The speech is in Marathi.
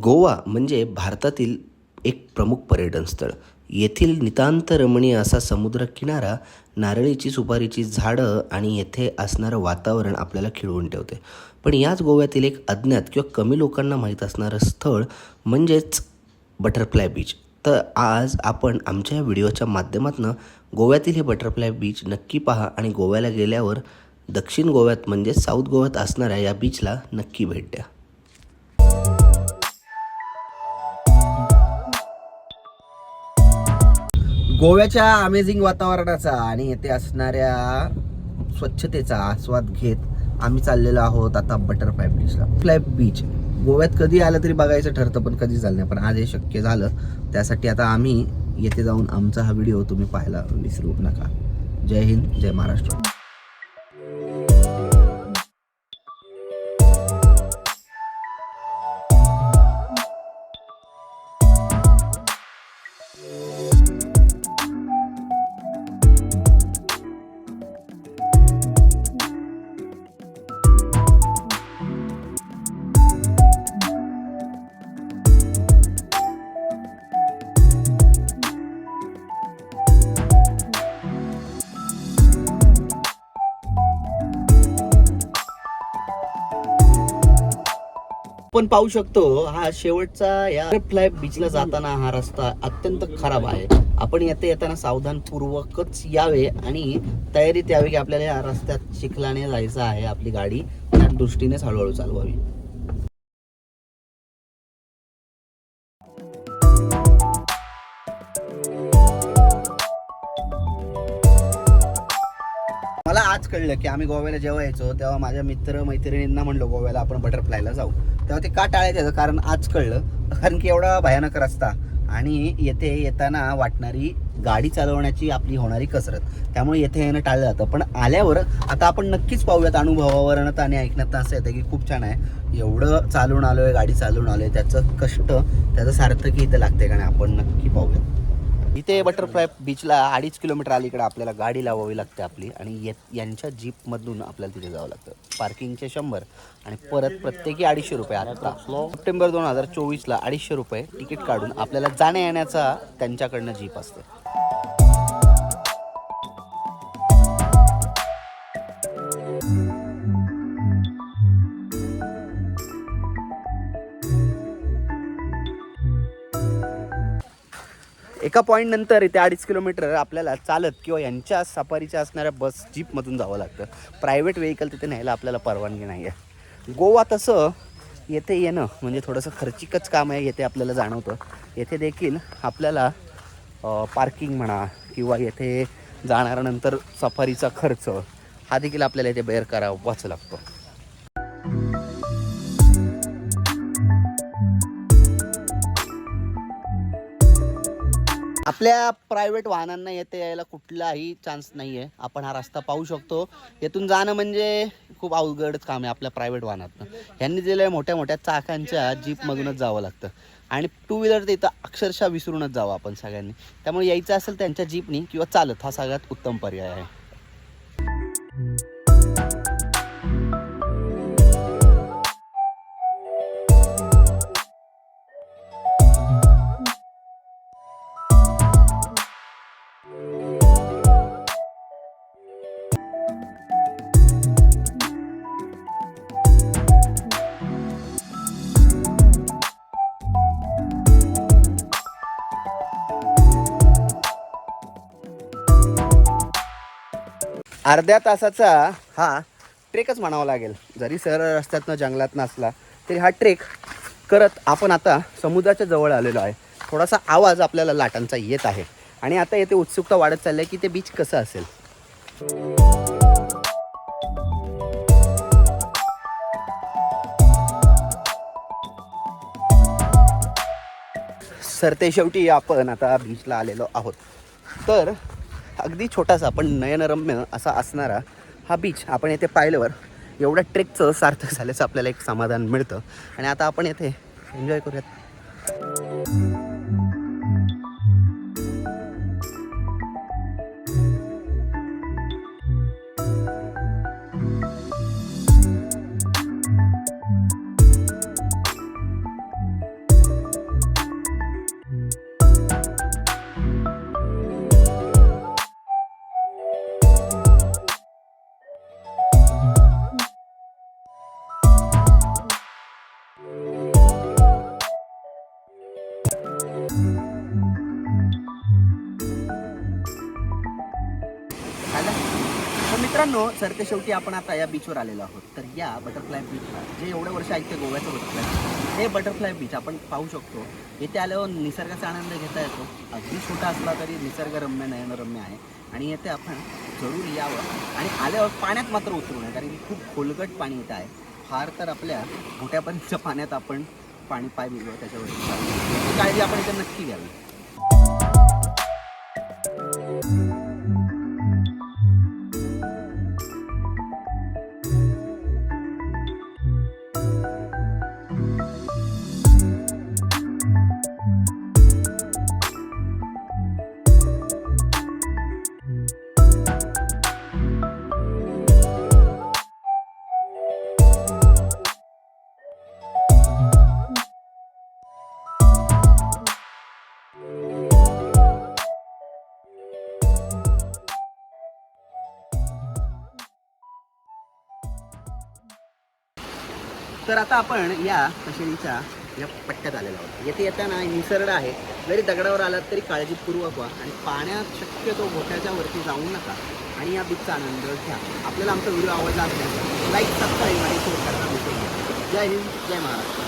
गोवा म्हणजे भारतातील एक प्रमुख पर्यटन स्थळ. येथील नितांत रमणीय असा समुद्रकिनारा, नारळीची सुपारीची झाडं आणि येथे असणारं वातावरण आपल्याला खिळवून ठेवते. पण याच गोव्यातील एक अज्ञात किंवा कमी लोकांना माहीत असणारं स्थळ म्हणजेच बटरफ्लाय बीच. तर आज आपण आमच्या या व्हिडिओच्या माध्यमातून गोव्यातील हे बटरफ्लाय बीच नक्की पहा आणि गोव्याला गेल्यावर दक्षिण गोव्यात म्हणजे साऊथ गोव्यात असणाऱ्या या बीचला नक्की भेट द्या. गोव्याच्या अमेझिंग वातावरणाचा आणि येथे असणाऱ्या स्वच्छतेचा आस्वाद घेत आम्ही चाललेलो आहोत आता बटरफ्लाय बीचला. फ्लाय बीच गोव्यात कधी आलं तरी बघायचं ठरतं, पण कधी झालं नाही. पण आज हे शक्य झालं, त्यासाठी आता आम्ही येथे जाऊन आमचा हा व्हिडिओ तुम्ही पाहायला विसरू नका. जय हिंद, जय महाराष्ट्र. आपण पाहू शकतो हा शेवटचा या बटरफ्लाय बीचला जाताना हा रस्ता अत्यंत खराब आहे. आपण येथे येताना सावधानपूर्वकच यावे आणि तयारीत यावे की आपल्याला या रस्त्यात चिखलाने जायचं आहे. आपली गाडी त्या दृष्टीनेच हळूहळू चालवावी. मला आज कळलं की आम्ही गोव्याला जेव्हा यायचो तेव्हा माझ्या मित्र मैत्रिणींना म्हणलो गोव्याला आपण बटरफ्लायला जाऊ, तेव्हा ते का टाळायचं याचं कारण आज कळलं. कारण की एवढा भयानक रस्ता आणि येथे येताना वाटणारी गाडी चालवण्याची आपली होणारी कसरत, त्यामुळे येथे येणं टाळलं जातं. पण आल्यावर आता आपण नक्कीच पाहूयात. अनुभवावरनं आणि ऐकण्यात असं येतं की खूप छान आहे. एवढं चालून आलोय, गाडी चालून आलोय, त्याचं कष्ट त्याचं सार्थकी इथं लागते का नाही आपण नक्की पाहूयात. इथे बटरफ्लाय बीचला 2.5 किलोमीटर अलीकडे आपल्याला गाडी लावावी लागते आपली, आणि यांच्या जीपमधून आपल्याला तिथे जावं लागतं. पार्किंगचे 100 आणि परत प्रत्येकी 250 रुपये. आता सप्टेंबर 2024ला 250 रुपये तिकीट काढून आपल्याला जाण्या येण्याचा त्यांच्याकडनं जीप असते. एका पॉईंट नंतर इथे 2.5 किलोमीटर आपल्याला चालत किंवा यांच्या सफारीच्या असणाऱ्या बस जीपमधून जावं लागतं. प्रायव्हेट व्हेकल तिथे न्यायला आपल्याला परवानगी नाही आहे. गोवा तसं येथे येणं म्हणजे थोडंसं खर्चिकच काम आहे. येथे आपल्याला जाणवतं. येथे देखील आपल्याला पार्किंग म्हणा किंवा येथे जाणाऱ्यानंतर सफारीचा खर्च हा देखील आपल्याला इथे बेअर करावाच लागतो. आपल्या प्रायव्हेट वाहनांना येथे यायला कुठलाही चान्स नाही आहे. आपण हा रस्ता पाहू शकतो. येथून जाणं म्हणजे खूप अवघडच काम आहे आपल्या प्रायव्हेट वाहनातनं. यांनी दिलेल्या मोठ्या मोठ्या चाकांच्या जीपमधूनच जावं लागतं आणि 2 व्हीलर तर इथं अक्षरशः विसरूनच जावं आपण सगळ्यांनी. त्यामुळे यायचं असेल त्यांच्या जीपनी किंवा चालत हा सगळ्यात उत्तम पर्याय आहे. अर्ध्या तासाचा हा ट्रेकच म्हणावा लागेल. जरी सरळ रस्त्यातनं जंगलात नसला तरी हा ट्रेक करत आपण आता समुद्राच्या जवळ आलेलो आहे. थोडासा आवाज आपल्याला लाटांचा येत आहे आणि आता येथे उत्सुकता वाढत चालली आहे की ते बीच कसं असेल. सरते शेवटी आपण आता बीचला आलेलो आहोत. तर अगदी छोटासा पण नयनरम्य असा असणारा हा बीच आपण येथे पाहिल्यावर एवढ्या ट्रेकचं सार्थक झाल्याचं आपल्याला एक समाधान मिळतं. आणि आता आपण येथे एन्जॉय करूयात. तर मित्रांनो, सरते शेवटी आपण आता या बीचवर आलेलो आहोत. तर या बटरफ्लाय बीचला जे एवढे वर्ष ऐकते गोव्याचं बटरफ्लाय, हे बटरफ्लाय बीच आपण पाहू शकतो. येथे आल्यावर निसर्गाचा आनंद घेता येतो. अगदी छोटा असला तरी निसर्गरम्य नयनरम्य आहे आणि येथे आपण जरूर यावं आणि आल्यावर पाण्यात मात्र उतरू नये, कारण की खूप खोलगट पाणी इथं आहे. फार तर आपल्या घोट्यापर्यंतच्या पाण्यात आपण पाय भिजवू त्याच्यावर काळजी आपण इथे नक्की घ्यावी. तर आता आपण या कशेरीच्या या पट्ट्यात आलेलो आहोत. येथे येताना निसर्ग आहे. जरी दगडावर आलात तरी काळजीपूर्वक व्हा आणि पाण्यात शक्यतो घोट्याच्या वरती जाऊ नका आणि या बीचचा आनंद घ्या. आपल्याला आमचा व्हिडिओ आवडला असेल लाईक, सबस्क्राईब आणि शेअर करायला विसरू नका. जय हिंद, जय महाराष्ट्र.